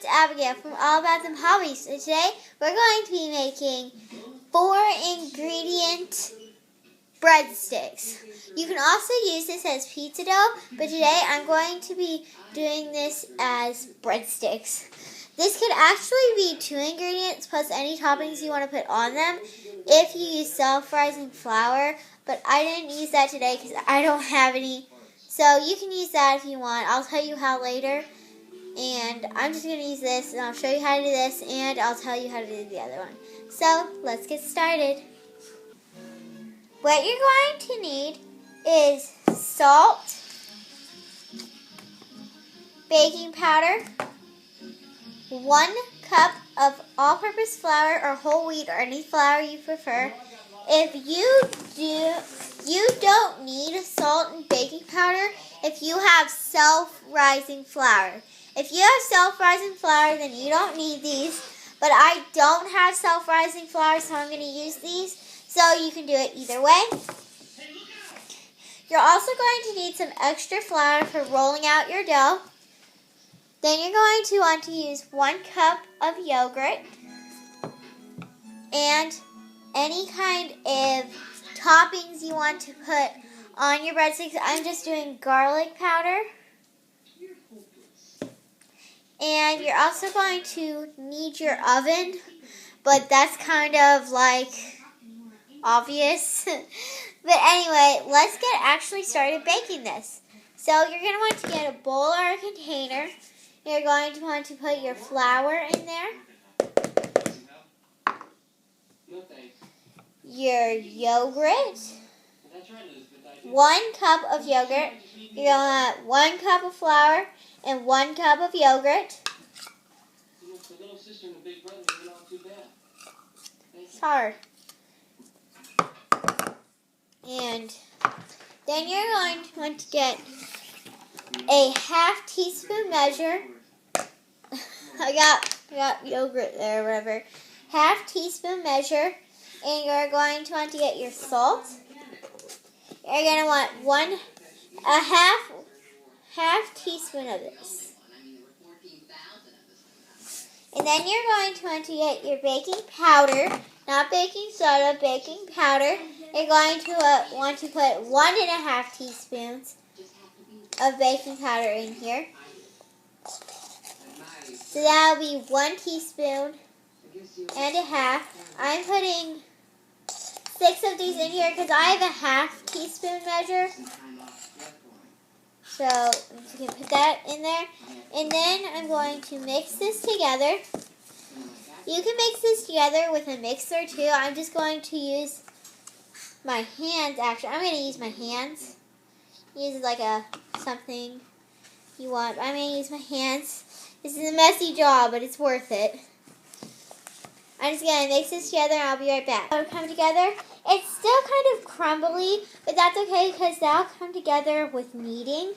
Abigail from All About Them Hobbies, and today we're going to be making 4-ingredient breadsticks. You can also use this as pizza dough, but today I'm going to be doing this as breadsticks. This could actually be 2 ingredients plus any toppings you want to put on them if you use self-rising flour, but I didn't use that today because I don't have any. So you can use that if you want. I'll tell you how later. And I'm just going to use this, and I'll show you how to do this, and I'll tell you how to do the other one. So, let's get started. What you're going to need is salt, baking powder, 1 cup of all-purpose flour or whole wheat or any flour you prefer. If you don't need salt and baking powder if you have self-rising flour. If you have self-rising flour, then you don't need these. But I don't have self-rising flour, so I'm going to use these. So you can do it either way. You're also going to need some extra flour for rolling out your dough. Then you're going to want to use 1 cup of yogurt and any kind of toppings you want to put on your breadsticks. I'm just doing garlic powder. And you're also going to need your oven, but that's kind of like obvious. But anyway, let's get actually started baking this. So you're going to want to get a bowl or a container. You're going to want to put your flour in there, your yogurt, 1 cup of yogurt. You're going to want 1 cup of flour and 1 cup of yogurt. It's hard. And then you're going to want to get a 1/2 teaspoon measure. I got yogurt there, whatever. 1/2 teaspoon measure. And you're going to want to get your salt. You're going to want a half teaspoon of this. And then you're going to want to get your baking powder, not baking soda, baking powder. You're going to want to put 1.5 teaspoons of baking powder in here. So that'll be 1 teaspoon and a half. I'm putting 6 of these in here because I have a 1/2 teaspoon measure. So I'm just going to put that in there. And then I'm going to mix this together. You can mix this together with a mixer too. I'm just going to use my hands actually. I'm going to use my hands. Use like something you want. I'm going to use my hands. This is a messy job, but it's worth it. I'm just going to mix this together and I'll be right back. It'll come together. It's still kind of crumbly, but that's okay because that'll come together with kneading.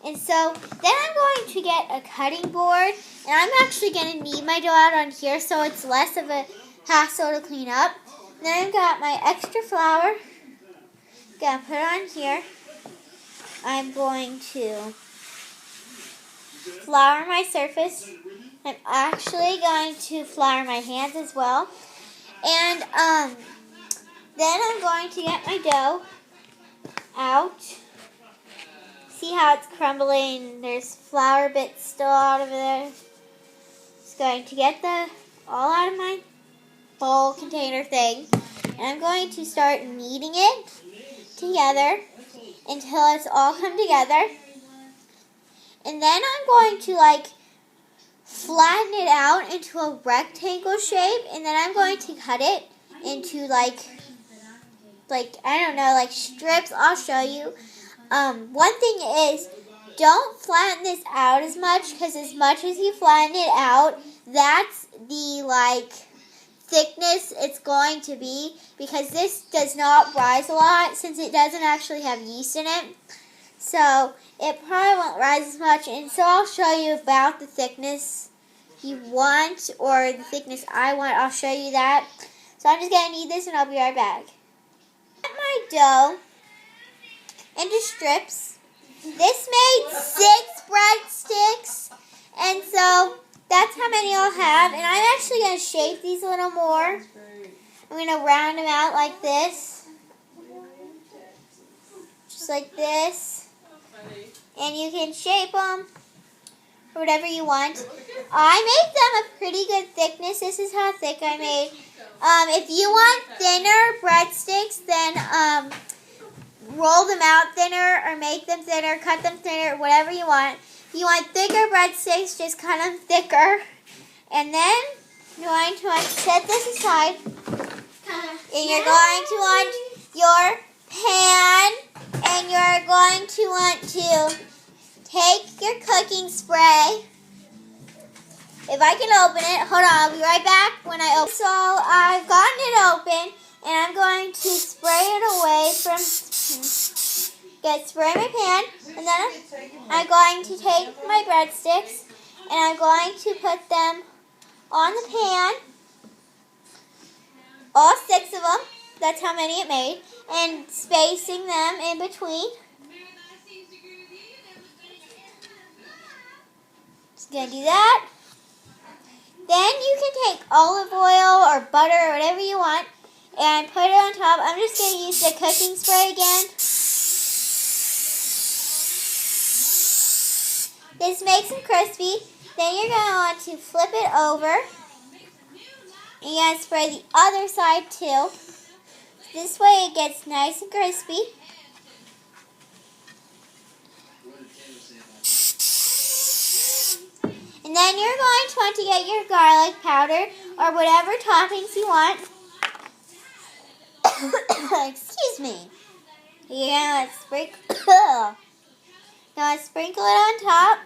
And so then I'm going to get a cutting board, and I'm actually going to knead my dough out on here so it's less of a hassle to clean up. And then I've got my extra flour. Going to put it on here. I'm going to flour my surface. I'm actually going to flour my hands as well. And then I'm going to get my dough out. See how it's crumbling? There's flour bits still out of there. Just going to get all out of my bowl container thing. And I'm going to start kneading it together until it's all come together. And then I'm going to flatten it out into a rectangle shape, and then I'm going to cut it into I don't know, strips. I'll show you. One thing is, don't flatten this out as much, because as much as you flatten it out, that's the thickness it's going to be, because this does not rise a lot since it doesn't actually have yeast in it. So it probably won't rise as much, and so I'll show you about the thickness you want, or the thickness I want. I'll show you that. So I'm just going to knead this, and I'll be right back. Cut my dough into strips. This made 6 breadsticks, and so that's how many I'll have. And I'm actually going to shape these a little more. I'm going to round them out like this. Just like this. And you can shape them or whatever you want. I made them a pretty good thickness. This is how thick I made. If you want thinner breadsticks, then roll them out thinner or make them thinner, cut them thinner, whatever you want. If you want thicker breadsticks, just cut them thicker. And then you're going to want to set this aside. And you're going to want your pan. And you're going to want to take your cooking spray. If I can open it, hold on, I'll be right back when I open. So I've gotten it open, and I'm going to spray it away from, spray my pan, and then I'm going to take my breadsticks, and I'm going to put them on the pan, all 6 of them, that's how many it made, and spacing them in between. Just going to do that. Then you can take olive oil or butter or whatever you want and put it on top. I'm just going to use the cooking spray again. This makes them crispy. Then you're going to want to flip it over. And you're going to spray the other side too. This way it gets nice and crispy. And then you're going to want to get your garlic powder or whatever toppings you want. Excuse me. You're going to sprinkle it on top.